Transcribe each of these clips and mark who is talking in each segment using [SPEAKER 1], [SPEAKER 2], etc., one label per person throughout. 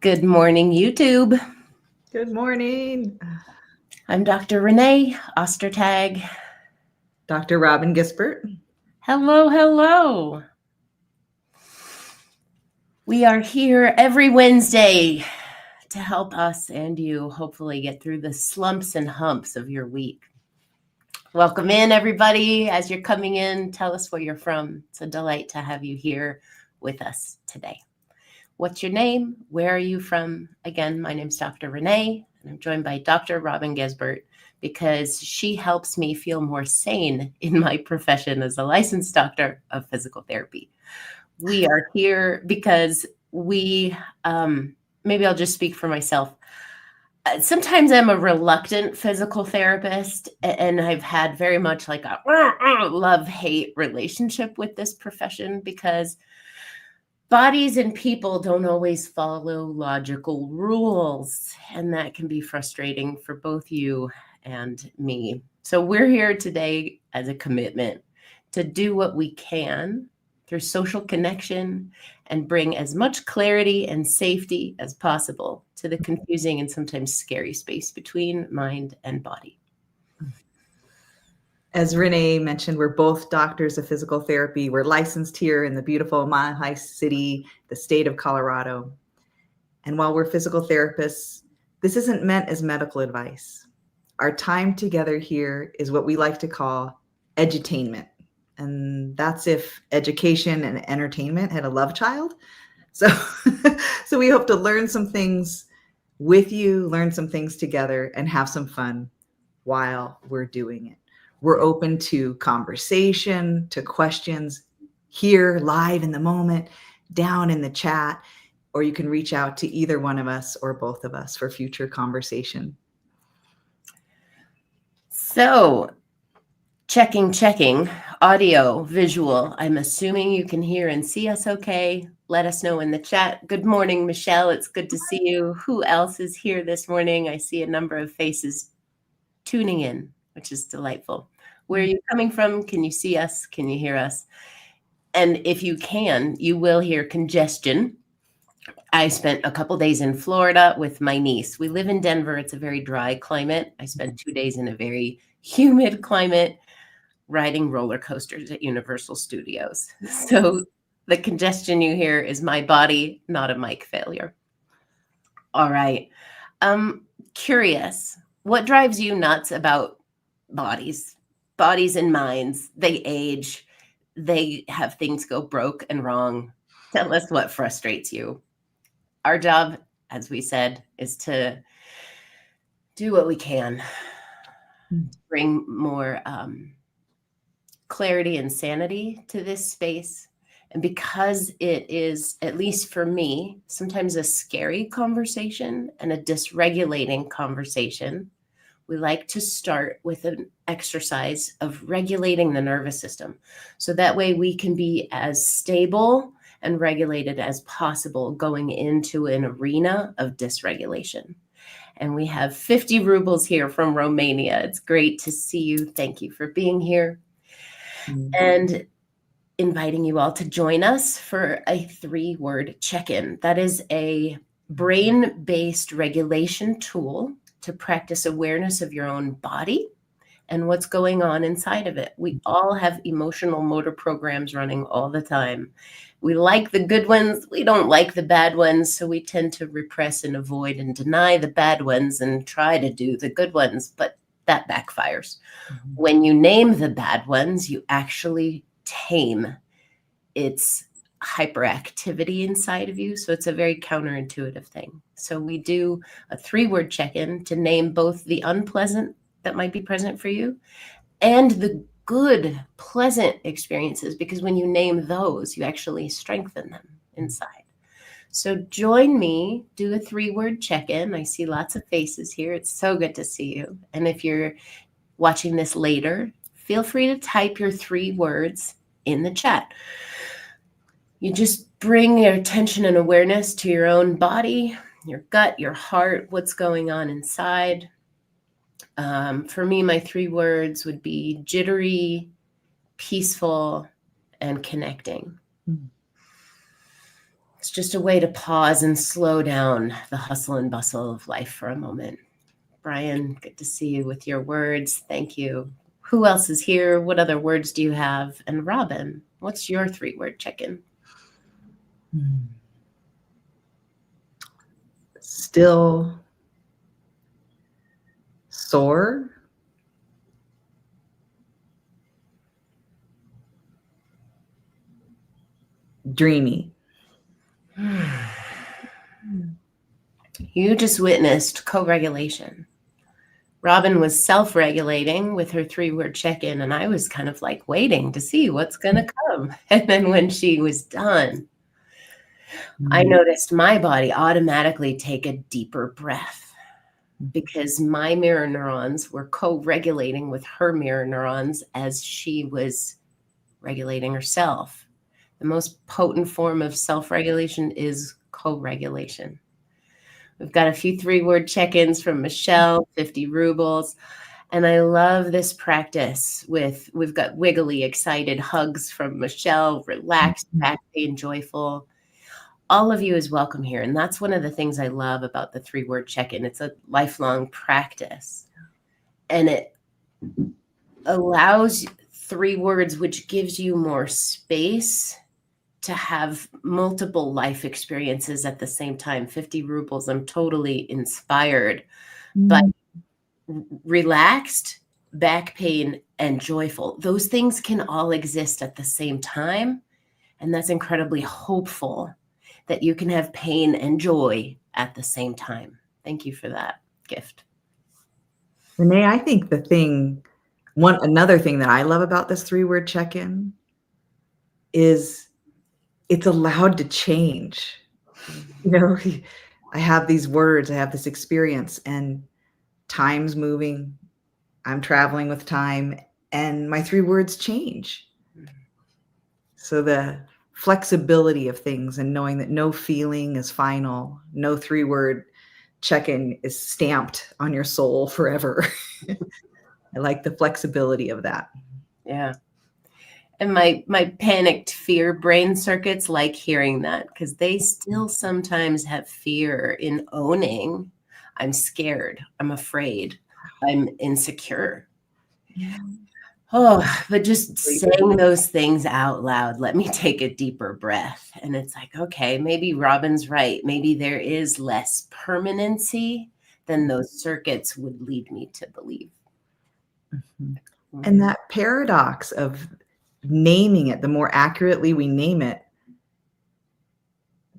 [SPEAKER 1] Good morning, YouTube.
[SPEAKER 2] Good morning.
[SPEAKER 1] I'm Dr. Renée Ostertag.
[SPEAKER 2] Dr. Robin Gisbert.
[SPEAKER 1] Hello, hello. We are here every Wednesday to help us and you hopefully get through the slumps and humps of your week. Welcome in, everybody. As you're coming in, tell us where you're from. It's a delight to have you here with us today. What's your name? Where are you from? Again, my name's Dr. Renée, and I'm joined by Dr. Robin Gisbert because she helps me feel more sane in my profession as a licensed doctor of physical therapy. We are here because maybe I'll just speak for myself. Sometimes I'm a reluctant physical therapist, and I've had very much like a love-hate relationship with this profession because bodies and people don't always follow logical rules, and that can be frustrating for both you and me. So we're here today as a commitment to do what we can through social connection and bring as much clarity and safety as possible to the confusing and sometimes scary space between mind and body.
[SPEAKER 2] As Renée mentioned, we're both doctors of physical therapy. We're licensed here in the beautiful Mile High City, the state of Colorado. And while we're physical therapists, this isn't meant as medical advice. Our time together here is what we like to call edutainment. And that's if education and entertainment had a love child. So we hope to learn some things with you, learn some things together, and have some fun while we're doing it. We're open to conversation, to questions here live in the moment, down in the chat, or you can reach out to either one of us or both of us for future conversation.
[SPEAKER 1] So, checking, audio, visual. I'm assuming you can hear and see us okay. Let us know in the chat. Good morning, Michelle. It's good to see you. Who else is here this morning? I see a number of faces tuning in, which is delightful. Where are you coming from? Can you see us? Can you hear us? And if you can, you will hear congestion. I spent a couple days in Florida with my niece. We live in Denver. It's a very dry climate. I spent 2 days in a very humid climate riding roller coasters at Universal Studios. So the congestion you hear is my body, not a mic failure. All right. Curious, what drives you nuts about bodies and minds? They age, they have things go broke and wrong. Tell us what frustrates you. Our job, as we said, is to do what we can to bring more clarity and sanity to this space. And because it is, at least for me, sometimes a scary conversation and a dysregulating conversation, we like to start with an exercise of regulating the nervous system. So that way we can be as stable and regulated as possible going into an arena of dysregulation. And we have 50 rubles here from Romania. It's great to see you. Thank you for being here. And inviting you all to join us for a 3-word check-in. That is a brain-based regulation tool to practice awareness of your own body and what's going on inside of it. We all have emotional motor programs running all the time. We like the good ones. We don't like the bad ones. So we tend to repress and avoid and deny the bad ones and try to do the good ones, but that backfires. When you name the bad ones, you actually tame its hyperactivity inside of you. So it's a very counterintuitive thing. So we do a 3-word check-in to name both the unpleasant that might be present for you and the good, pleasant experiences, because when you name those, you actually strengthen them inside. So join me, do a 3-word check-in. I see lots of faces here. It's so good to see you. And if you're watching this later, feel free to type your 3 words in the chat. You just bring your attention and awareness to your own body, your gut, your heart, what's going on inside. For me, my 3 words would be jittery, peaceful, and connecting. Let's just a way to pause and slow down the hustle and bustle of life for a moment. Brian, good to see you with your words. Thank you. Who else is here? What other words do you have? And Robin, what's your 3-word check-in?
[SPEAKER 2] Still, sore, dreamy.
[SPEAKER 1] You just witnessed co-regulation. Robin was self-regulating with her 3-word check-in, and I was kind of like waiting to see what's going to come. And then when she was done, I noticed my body automatically take a deeper breath because my mirror neurons were co-regulating with her mirror neurons as she was regulating herself. The most potent form of self-regulation is co-regulation. We've got a few 3-word check-ins from Michelle, 50 rubles. And I love this practice we've got wiggly, excited hugs from Michelle, relaxed, back pain, joyful. All of you is welcome here. And that's one of the things I love about the 3-word check-in. It's a lifelong practice. And it allows 3 words, which gives you more space to have multiple life experiences at the same time. 50 rubles, I'm totally inspired, but relaxed, back pain, and joyful. Those things can all exist at the same time. And that's incredibly hopeful that you can have pain and joy at the same time. Thank you for that gift.
[SPEAKER 2] Renee, I think another thing that I love about this 3-word check-in is it's allowed to change. You know, I have these words, I have this experience, and time's moving. I'm traveling with time, and my 3 words change. So the flexibility of things and knowing that no feeling is final, no 3-word check-in is stamped on your soul forever. I like the flexibility of that.
[SPEAKER 1] Yeah. And my panicked fear brain circuits like hearing that because they still sometimes have fear in owning. I'm scared. I'm afraid. I'm insecure.
[SPEAKER 2] Yeah.
[SPEAKER 1] Oh, but just saying those things out loud, let me take a deeper breath. And it's like, okay, maybe Robin's right. Maybe there is less permanency than those circuits would lead me to believe.
[SPEAKER 2] And that paradox of naming it, the more accurately we name it,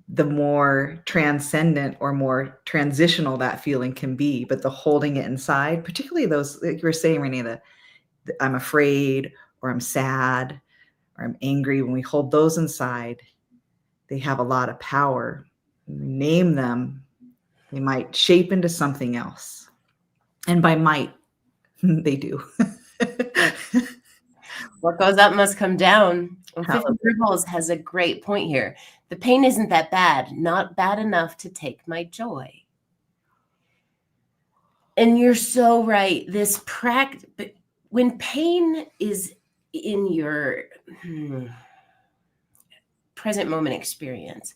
[SPEAKER 2] the more transcendent or more transitional that feeling can be. But the holding it inside, particularly those, like you were saying, Renee, the I'm afraid or I'm sad or I'm angry, when we hold those inside, they have a lot of power. When we name them, they might shape into something else. And by might, they do.
[SPEAKER 1] What goes up must come down. And 50 rubles has a great point here. The pain isn't that bad, not bad enough to take my joy. And you're so right. This practice, when pain is in your present moment experience,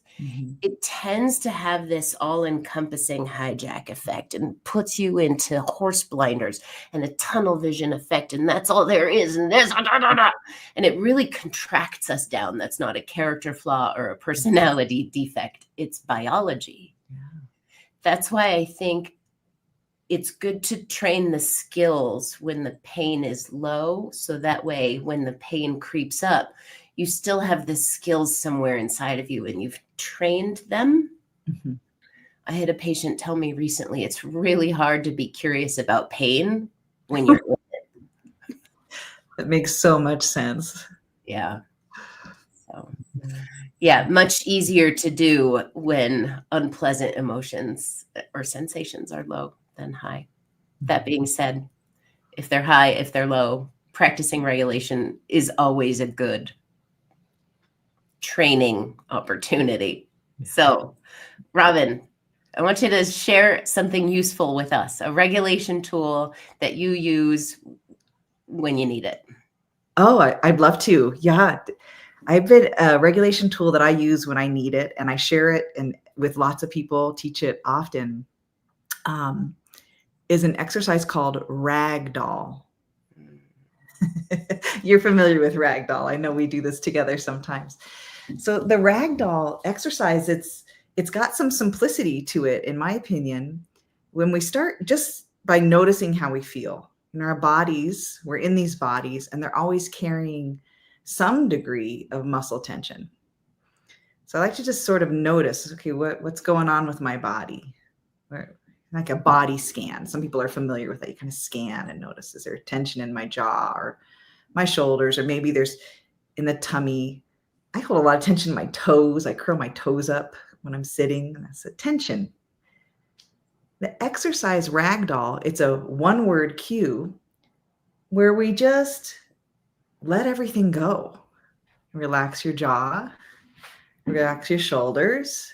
[SPEAKER 1] it tends to have this all-encompassing hijack effect and puts you into horse blinders and a tunnel vision effect, and that's all there is, and there's and it really contracts us down. That's not a character flaw or a personality defect. It's biology. That's why I think it's good to train the skills when the pain is low, so that way when the pain creeps up, you still have the skills somewhere inside of you and you've trained them. I had a patient tell me recently, it's really hard to be curious about pain when you're in it.
[SPEAKER 2] That makes so much sense.
[SPEAKER 1] Yeah. So, yeah, much easier to do when unpleasant emotions or sensations are low than high. That being said, if they're high, if they're low, practicing regulation is always a good training opportunity. So, Robin, I want you to share something useful with us, a regulation tool that you use when you need it.
[SPEAKER 2] Oh, I'd love to. Yeah. I've been a regulation tool that I use when I need it, and I share it and with lots of people, teach it often, is an exercise called Ragdoll. You're familiar with Ragdoll. I know we do this together sometimes. So the Ragdoll exercise, it's got some simplicity to it, in my opinion. When we start just by noticing how we feel in our bodies, we're in these bodies, and they're always carrying some degree of muscle tension. So I like to just sort of notice, okay, what's going on with my body? Like a body scan. Some people are familiar with that. You kind of scan and notice, is there tension in my jaw or my shoulders, or maybe there's in the tummy. I hold a lot of tension in my toes. I curl my toes up when I'm sitting, and that's a tension. The exercise Ragdoll, it's a one-word cue where we just let everything go. Relax your jaw, relax your shoulders,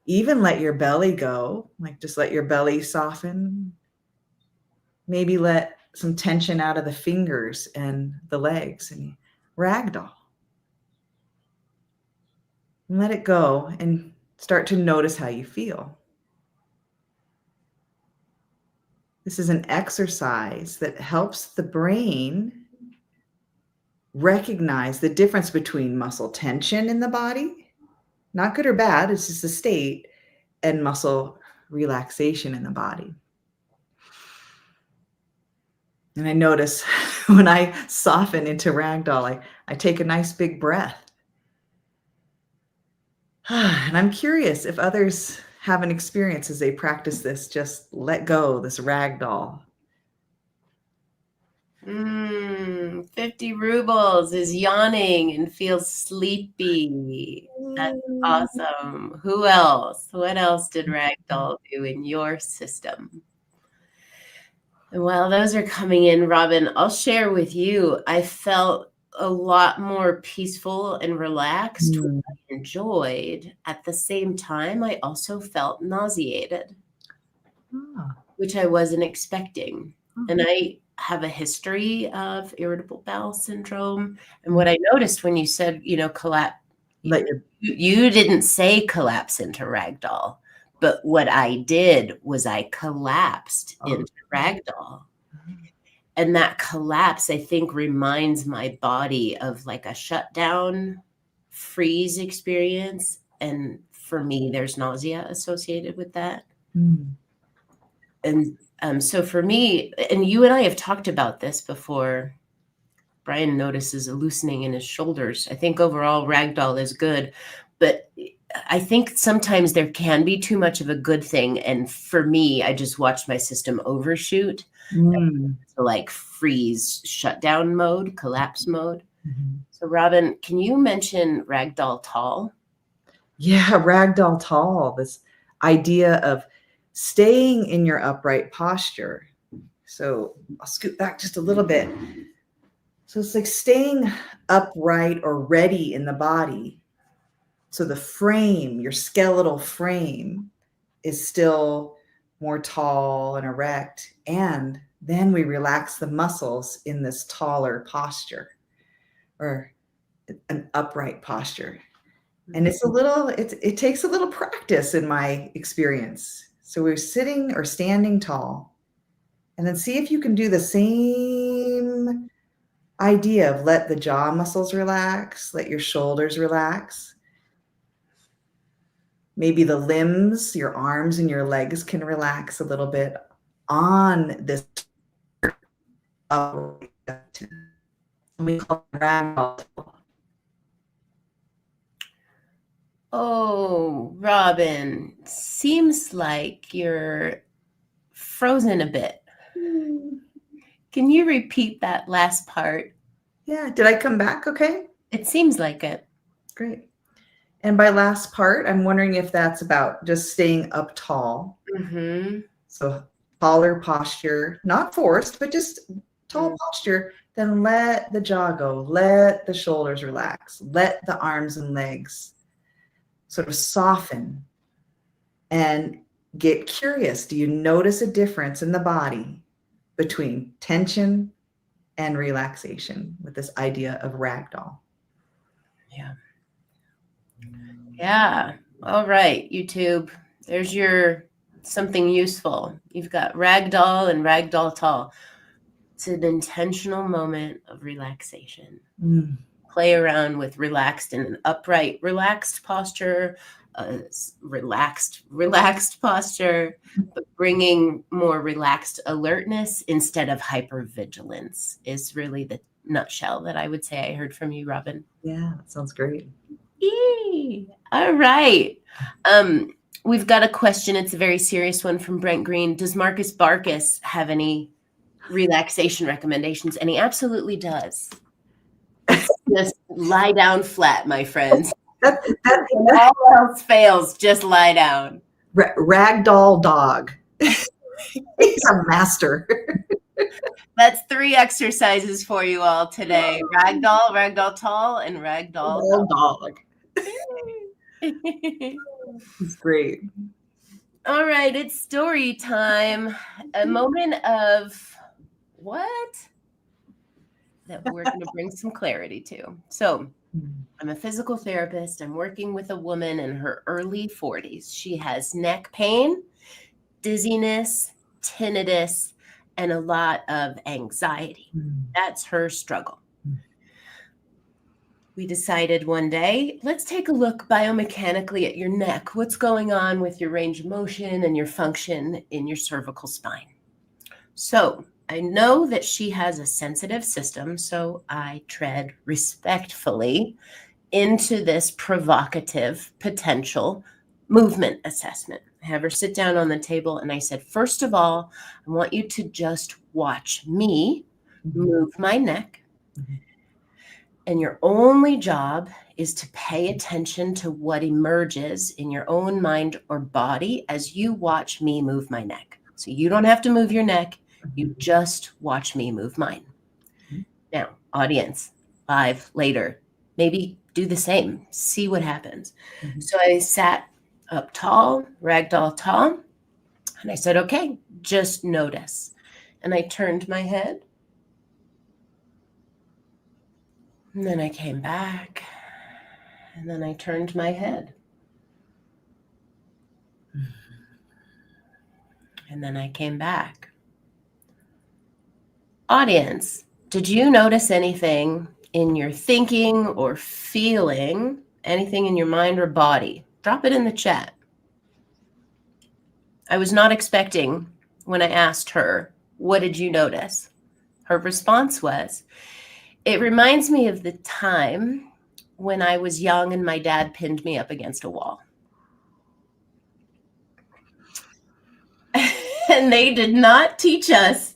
[SPEAKER 2] even let your belly go, like just let your belly soften. Maybe let some tension out of the fingers and the legs, and Ragdoll. And let it go and start to notice how you feel. This is an exercise that helps the brain recognize the difference between muscle tension in the body, not good or bad, it's just a state, and muscle relaxation in the body. And I notice when I soften into Ragdoll, I take a nice big breath. And I'm curious if others have an experience as they practice this, just let go, this Ragdoll.
[SPEAKER 1] 50 rubles is yawning and feels sleepy. That's awesome. Who else? What else did Ragdoll do in your system? And while those are coming in, Robin, I'll share with you, I felt a lot more peaceful and relaxed, which I enjoyed. At the same time, I also felt nauseated, which I wasn't expecting. And I have a history of irritable bowel syndrome. And what I noticed when you said, collapse, you didn't say collapse into Ragdoll, but what I did was I collapsed into Ragdoll. And that collapse, I think, reminds my body of like a shutdown, freeze experience. And for me, there's nausea associated with that. And so for me, and you and I have talked about this before, Brian notices a loosening in his shoulders. I think overall Ragdoll is good, but I think sometimes there can be too much of a good thing. And for me, I just watched my system overshoot to like freeze, shutdown mode, collapse mode. So Robin, can you mention Ragdoll-Tall?
[SPEAKER 2] Yeah, Ragdoll-Tall, this idea of staying in your upright posture. So I'll scoot back just a little bit. So it's like staying upright or ready in the body. So the frame, your skeletal frame, is still more tall and erect. And then we relax the muscles in this taller posture, or an upright posture. And it takes a little practice in my experience. So we're sitting or standing tall, and then see if you can do the same idea of let the jaw muscles relax, let your shoulders relax. Maybe the limbs, your arms and your legs can relax a little bit on this. We call it Ragdoll.
[SPEAKER 1] Oh, Robin, seems like you're frozen a bit. Can you repeat that last part?
[SPEAKER 2] Yeah. Did I come back okay?
[SPEAKER 1] It seems like it.
[SPEAKER 2] Great. And by last part, I'm wondering if that's about just staying up tall. So taller posture, not forced, but just tall posture. Then let the jaw go. Let the shoulders relax. Let the arms and legs sort of soften, and get curious. Do you notice a difference in the body between tension and relaxation with this idea of Ragdoll?
[SPEAKER 1] Yeah. Yeah. All right, YouTube. There's your something useful. You've got Ragdoll and Ragdoll-Tall. It's an intentional moment of relaxation.
[SPEAKER 2] Mm.
[SPEAKER 1] Play around with relaxed in an upright, relaxed posture, relaxed posture, but bringing more relaxed alertness instead of hypervigilance is really the nutshell that I would say I heard from you, Robin.
[SPEAKER 2] Yeah, that sounds great.
[SPEAKER 1] Yay. All right. We've got a question. It's a very serious one from Brent Green. Does Marcus Barkus have any relaxation recommendations? And he absolutely does. It's just lie down flat, my friends. When all else fails, just lie down.
[SPEAKER 2] Ragdoll dog. He's a master.
[SPEAKER 1] That's 3 exercises for you all today. Ragdoll, Ragdoll-Tall, and Ragdoll
[SPEAKER 2] dog. He's great.
[SPEAKER 1] All right, it's story time. A moment of what? That we're going to bring some clarity to. So, I'm a physical therapist. I'm working with a woman in her early 40s. She has neck pain, dizziness, tinnitus, and a lot of anxiety. That's her struggle. We decided one day, let's take a look biomechanically at your neck. What's going on with your range of motion and your function in your cervical spine? So I know that she has a sensitive system, so I tread respectfully into this provocative potential movement assessment. I have her sit down on the table and I said, first of all, I want you to just watch me move my neck. And your only job is to pay attention to what emerges in your own mind or body as you watch me move my neck. So you don't have to move your neck. You just watch me move mine. Now, audience, live, later, maybe do the same. See what happens. So I sat up tall, Ragdoll-Tall, and I said, okay, just notice. And I turned my head. And then I came back, and then I turned my head. And then I came back. Audience, did you notice anything in your thinking or feeling, anything in your mind or body? Drop it in the chat. I was not expecting when I asked her, what did you notice? Her response was, it reminds me of the time when I was young and my dad pinned me up against a wall. And they did not teach us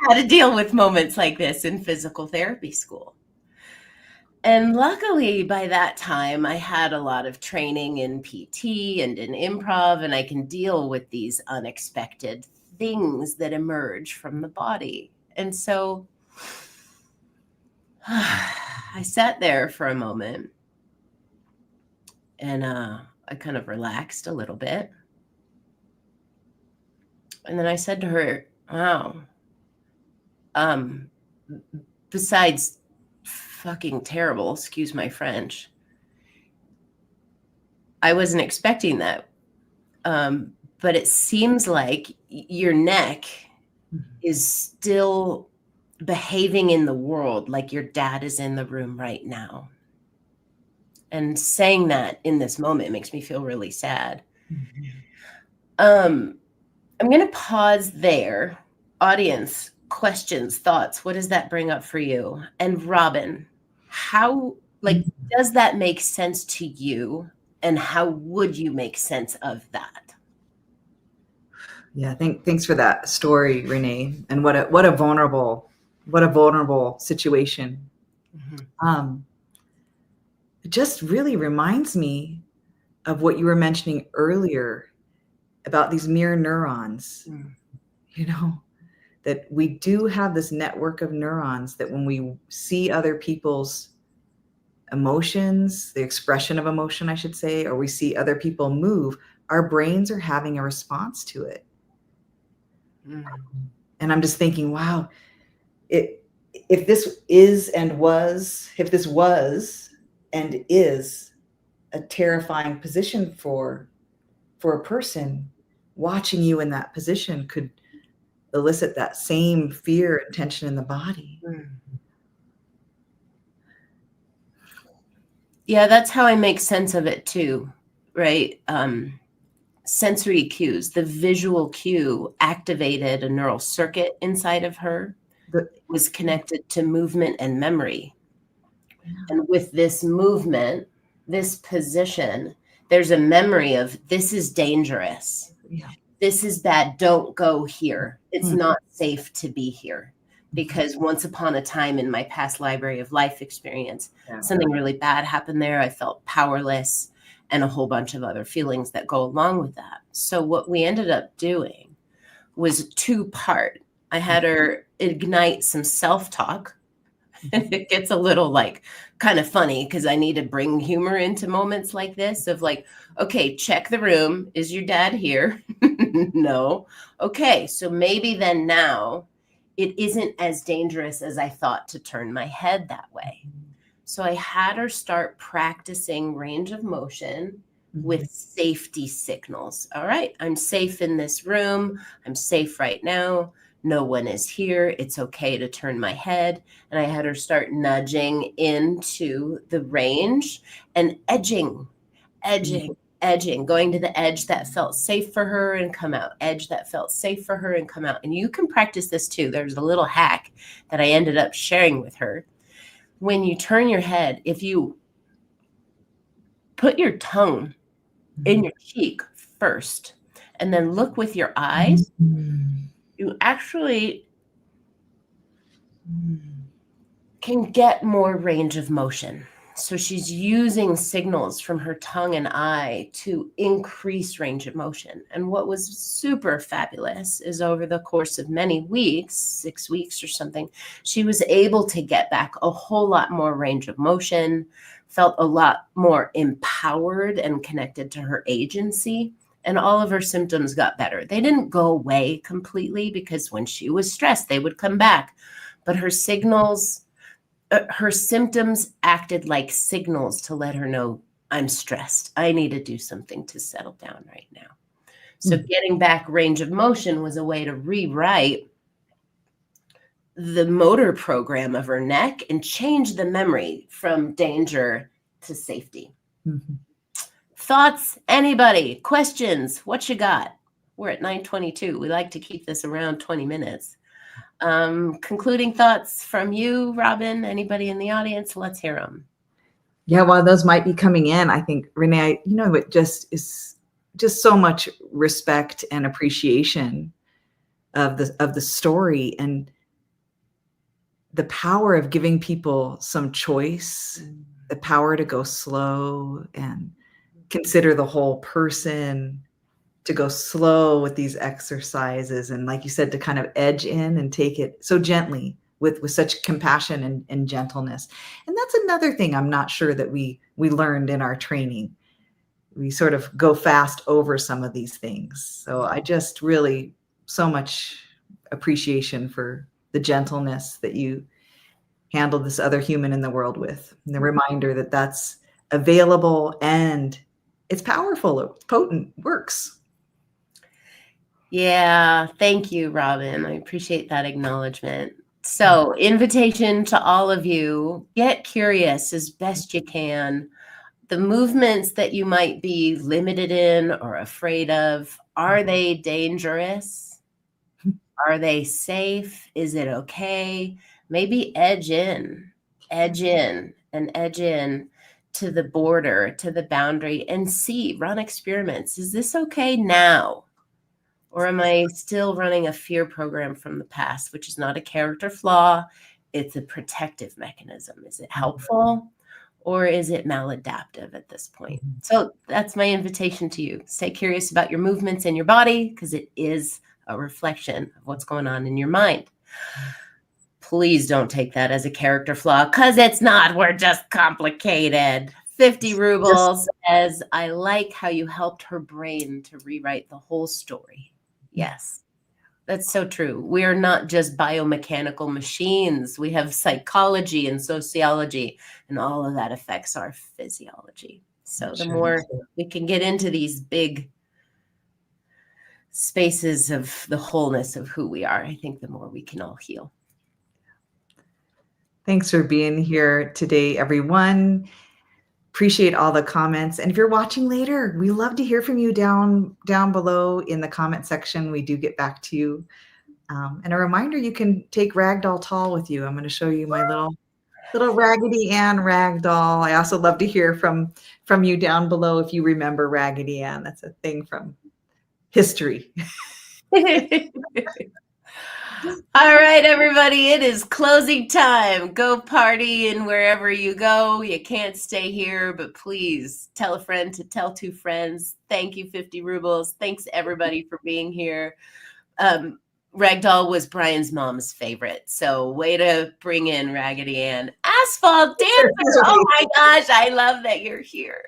[SPEAKER 1] how to deal with moments like this in physical therapy school. And luckily, by that time, I had a lot of training in PT and in improv, and I can deal with these unexpected things that emerge from the body. And so I sat there for a moment, and I kind of relaxed a little bit. And then I said to her, wow, besides fucking terrible, excuse my French, I wasn't expecting that. But it seems like your neck is still behaving in the world like your dad is in the room right now. And saying that in this moment makes me feel really sad. I'm going to pause there. Audience, questions, thoughts, what does that bring up for you? And Robin, how, does that make sense to you? And how would you make sense of that?
[SPEAKER 2] Yeah, thanks for that story, Renee. And what a vulnerable situation. It just really reminds me of what you were mentioning earlier about these mirror neurons, that we do have this network of neurons that when we see other people's emotions, the expression of emotion, I should say, or we see other people move, our brains are having a response to it. And I'm just thinking, wow, if this was and is a terrifying position for a person. Watching you in that position could elicit that same fear and tension in the body.
[SPEAKER 1] Yeah, that's how I make sense of it too, right? Sensory cues, the visual cue activated a neural circuit inside of her, was connected to movement and memory. And with this movement, this position, there's a memory of this is dangerous.
[SPEAKER 2] Yeah.
[SPEAKER 1] This is bad. Don't go here. It's not safe to be here. Because once upon a time in my past library of life experience, something really bad happened there. I felt powerless and a whole bunch of other feelings that go along with that. So what we ended up doing was two-part. I had her ignite some self-talk. And it gets a little like kind of funny because I need to bring humor into moments like this of like, okay, check the room. Is your dad here? No. Okay, so maybe then now it isn't as dangerous as I thought to turn my head that way. So I had her start practicing range of motion with safety signals. All right, I'm safe in this room. I'm safe right now. No one is here. It's okay to turn my head. And I had her start nudging into the range and edging, going to the edge that felt safe for her and come out, edge that felt safe for her and come out. And you can practice this too. There's a little hack that I ended up sharing with her. When you turn your head, if you put your tongue in your cheek first and then look with your eyes, you actually can get more range of motion. So she's using signals from her tongue and eye to increase range of motion. And what was super fabulous is over the course of many weeks, 6 weeks or something, she was able to get back a whole lot more range of motion, felt a lot more empowered and connected to her agency. And all of her symptoms got better. They didn't go away completely because when she was stressed, they would come back. But her symptoms acted like signals to let her know, I'm stressed. I need to do something to settle down right now. So getting back range of motion was a way to rewrite the motor program of her neck and change the memory from danger to safety. Thoughts? Anybody? Questions? What you got? We're at 9:22. We like to keep this around 20 minutes. Concluding thoughts from you, Robin? Anybody in the audience? Let's hear them.
[SPEAKER 2] Yeah, while those might be coming in, I think, Renee, it just is just so much respect and appreciation of the story and the power of giving people some choice, the power to go slow and consider the whole person, to go slow with these exercises. And like you said, to kind of edge in and take it so gently with such compassion and gentleness. And that's another thing I'm not sure that we learned in our training. We sort of go fast over some of these things. So I just really so much appreciation for the gentleness that you handled this other human in the world with. And the reminder that that's available and it's powerful, it's potent, works.
[SPEAKER 1] Yeah, thank you, Robin. I appreciate that acknowledgement. So, invitation to all of you, get curious as best you can. The movements that you might be limited in or afraid of, are they dangerous? Are they safe? Is it okay? Maybe edge in and edge in to the border, to the boundary, and run experiments. Is this okay now? Or am I still running a fear program from the past, which is not a character flaw? It's a protective mechanism. Is it helpful or is it maladaptive at this point? So that's my invitation to you. Stay curious about your movements in your body because it is a reflection of what's going on in your mind. Please don't take that as a character flaw because it's not. We're just complicated. 50 rubles says, I like how you helped her brain to rewrite the whole story. Yes. That's so true. We are not just biomechanical machines. We have psychology and sociology, and all of that affects our physiology. So the more we can get into these big spaces of the wholeness of who we are, I think the more we can all heal.
[SPEAKER 2] Thanks for being here today, everyone. Appreciate all the comments. And if you're watching later, we love to hear from you down below in the comment section. We do get back to you. And a reminder, you can take Ragdoll-Tall with you. I'm going to show you my little Raggedy Ann ragdoll. I also love to hear from you down below if you remember Raggedy Ann. That's a thing from history.
[SPEAKER 1] All right, everybody, it is closing time. Go party and wherever you go. You can't stay here, but please tell a friend to tell two friends. Thank you, 50 rubles. Thanks, everybody, for being here. Ragdoll was Brian's mom's favorite, so way to bring in Raggedy Ann. Asphalt Dancer! Oh my gosh, I love that you're here.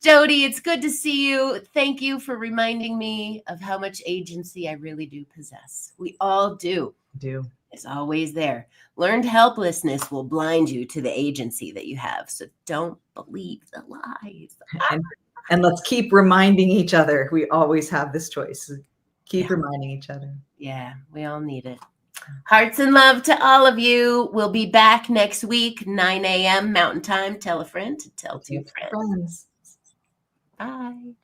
[SPEAKER 1] Jody, it's good to see you. Thank you for reminding me of how much agency I really do possess. We all do. It's always there. Learned helplessness will blind you to the agency that you have. So don't believe the lies.
[SPEAKER 2] And let's keep reminding each other. We always have this choice. Keep reminding each other.
[SPEAKER 1] Yeah, we all need it. Hearts and love to all of you. We'll be back next week, 9 a.m. Mountain Time. Tell a friend to tell two friends. Bye.